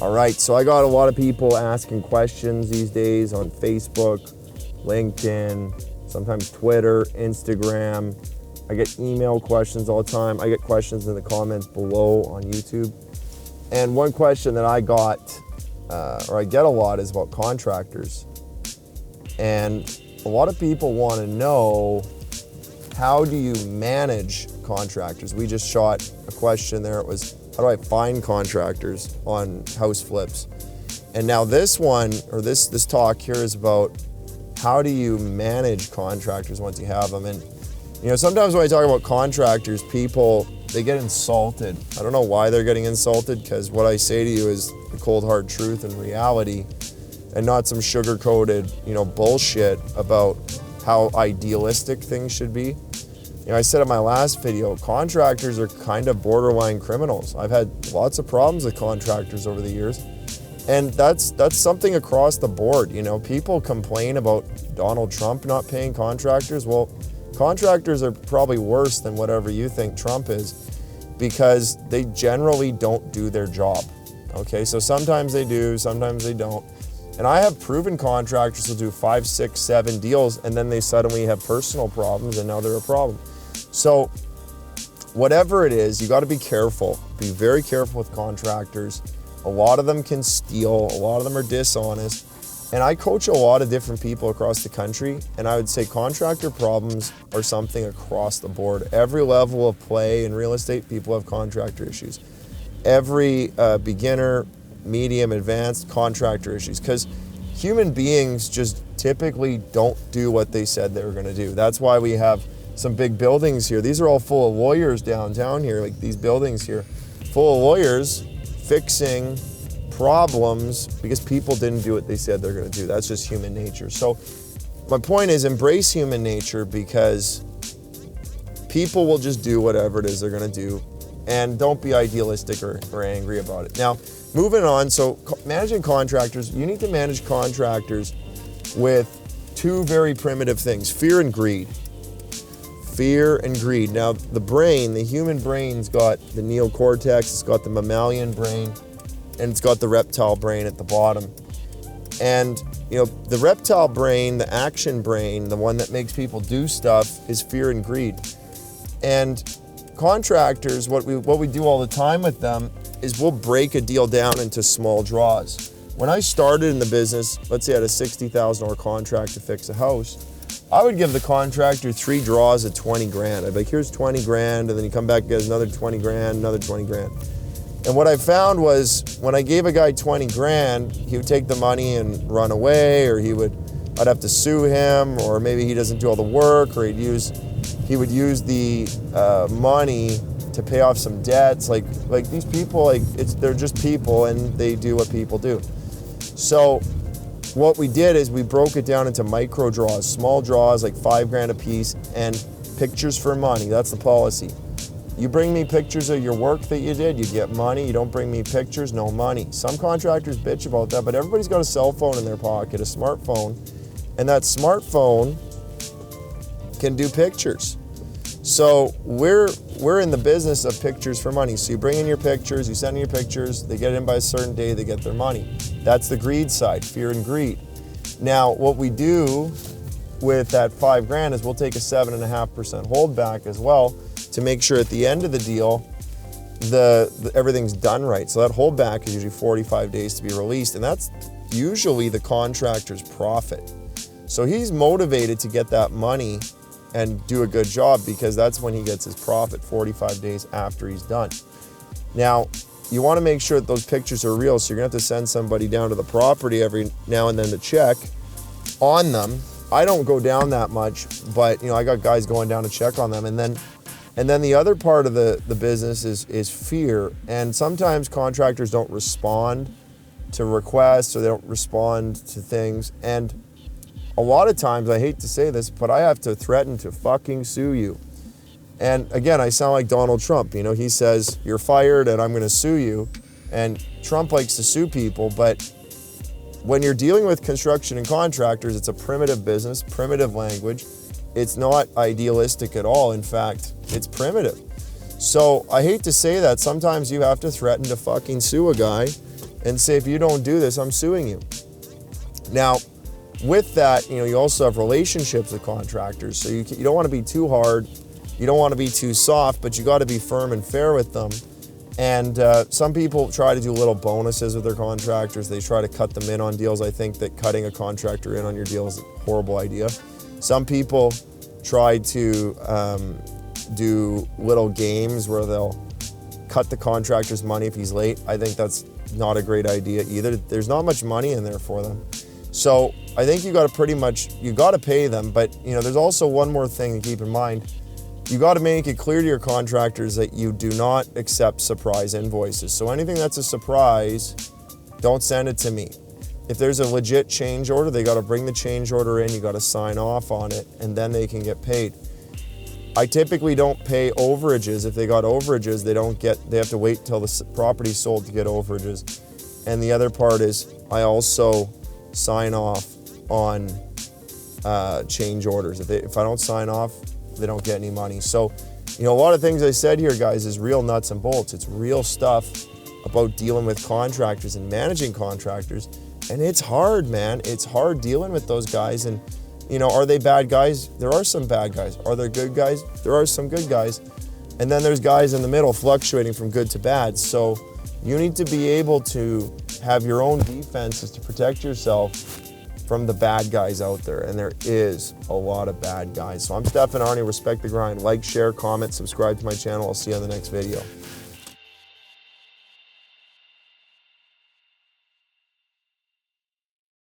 All right, so I got a lot of people asking questions these days on Facebook, LinkedIn, sometimes Twitter, Instagram. I get email questions all the time. I get questions in the comments below on YouTube. And one question that I got, or I get a lot, is about contractors. And a lot of people want to know, how do you manage contractors? We just shot a question there. It was, how do I find contractors on house flips? And now this one, or this talk here, is about how do you manage contractors once you have them. And you know, sometimes when I talk about contractors, people, they get insulted. I don't know why they're getting insulted, because what I say to you is the cold hard truth and reality, and not some sugar-coated, bullshit about how idealistic things should be. I said in my last video, contractors are kind of borderline criminals. I've had lots of problems with contractors over the years, and that's something across the board. People complain about Donald Trump not paying contractors. Well, contractors are probably worse than whatever you think Trump is, because they generally don't do their job. Okay, so sometimes they do, sometimes they don't. And I have proven contractors will do 5, 6, 7 deals, and then they suddenly have personal problems, and now they're a problem. So whatever it is, you got to be careful. Be very careful with contractors. A lot of them can steal. A lot of them are dishonest. And I coach a lot of different people across the country, and I would say contractor problems are something across the board. Every level of play in real estate, people have contractor issues. Every beginner, medium, advanced, contractor issues, because human beings just typically don't do what they said they were going to do. That's why we have some big buildings here. These are all full of lawyers downtown here, like these buildings here, full of lawyers fixing problems because people didn't do what they said they're going to do. That's just human nature. So my point is, embrace human nature, because people will just do whatever it is they're going to do, and don't be idealistic or angry about it. Now, moving on, so managing contractors, you need to manage contractors with 2 very primitive things: fear and greed. Fear and greed. Now, the human brain's got the neocortex, it's got the mammalian brain, and it's got the reptile brain at the bottom. And the reptile brain, the action brain, the one that makes people do stuff, is fear and greed. And contractors, what we do all the time with them is we'll break a deal down into small draws. When I started in the business, let's say I had a $60,000 contract to fix a house, I would give the contractor 3 draws at 20 grand. I'd be like, here's 20 grand, and then you come back and get another 20 grand, another 20 grand. And what I found was, when I gave a guy 20 grand, he would take the money and run away, or I'd have to sue him, or maybe he doesn't do all the work, or he would use the money to pay off some debts. Like these people, they're just people, and they do what people do. So what we did is we broke it down into micro draws, small draws, like 5 grand a piece, and pictures for money. That's the policy. You bring me pictures of your work that you did, you get money. You don't bring me pictures, no money. Some contractors bitch about that, but everybody's got a cell phone in their pocket, a smartphone, and that smartphone can do pictures. So we're in the business of pictures for money. So you bring in your pictures, you send in your pictures, they get in by a certain day, they get their money. That's the greed side, fear and greed. Now, what we do with that 5 grand is we'll take a 7.5% holdback as well, to make sure at the end of the deal, everything's done right. So that holdback is usually 45 days to be released, and that's usually the contractor's profit. So he's motivated to get that money and do a good job, because that's when he gets his profit, 45 days after he's done. Now, you want to make sure that those pictures are real, so you're going to have to send somebody down to the property every now and then to check on them. I don't go down that much, but I got guys going down to check on them. And then the other part of the business is fear. And sometimes contractors don't respond to requests, or they don't respond to things. And a lot of times, I hate to say this, but I have to threaten to fucking sue you. And again, I sound like Donald Trump. He says, you're fired and I'm going to sue you. And Trump likes to sue people, but when you're dealing with construction and contractors, it's a primitive business, primitive language. It's not idealistic at all. In fact, it's primitive. So I hate to say that. Sometimes you have to threaten to fucking sue a guy and say, if you don't do this, I'm suing you. Now, with that, you also have relationships with contractors, so you don't want to be too hard, you don't want to be too soft, but you got to be firm and fair with them. And some people try to do little bonuses with their contractors. They try to cut them in on deals. I think that cutting a contractor in on your deal is a horrible idea. Some people try to do little games where they'll cut the contractor's money if he's late. I think that's not a great idea either. There's not much money in there for them. So I think you got to pay them, but there's also one more thing to keep in mind. You got to make it clear to your contractors that you do not accept surprise invoices. So anything that's a surprise, don't send it to me. If there's a legit change order, they got to bring the change order in, you got to sign off on it, and then they can get paid. I typically don't pay overages. If they got overages, they have to wait till the property's sold to get overages. And the other part is I also sign off on change orders. If I don't sign off, they don't get any money. So, a lot of things I said here, guys, is real nuts and bolts. It's real stuff about dealing with contractors and managing contractors. And it's hard, man. It's hard dealing with those guys. And, are they bad guys? There are some bad guys. Are there good guys? There are some good guys. And then there's guys in the middle fluctuating from good to bad. So you need to be able to have your own defenses to protect yourself from the bad guys out there. And there is a lot of bad guys. So I'm Stefan Arnie. Respect the grind. Like, share, comment, subscribe to my channel. I'll see you on the next video.